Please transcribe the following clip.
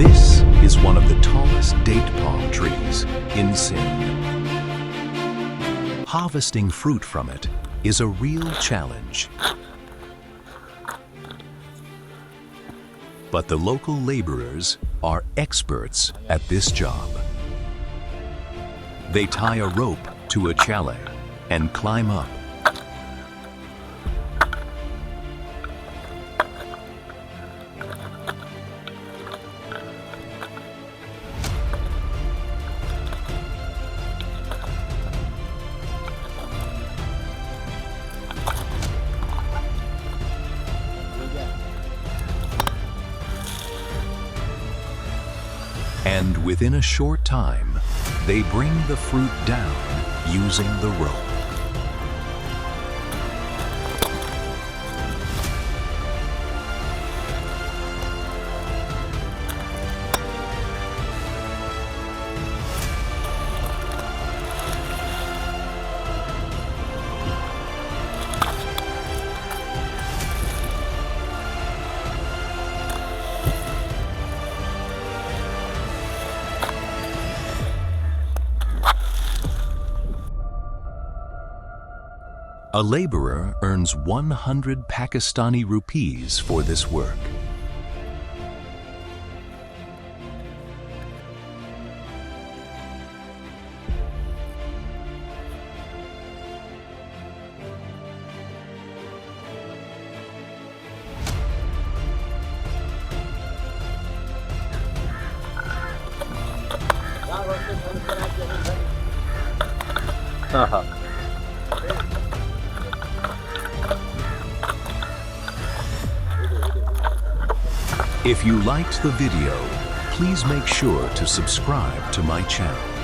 This is one of the tallest date palm trees in Sindh. Harvesting fruit from it is a real challenge. But the local laborers are experts at this job. They tie a rope to a chalet and climb up. And within a short time, they bring the fruit down using the rope. A laborer earns 100 Pakistani rupees for this work. If you liked the video, please make sure to subscribe to my channel.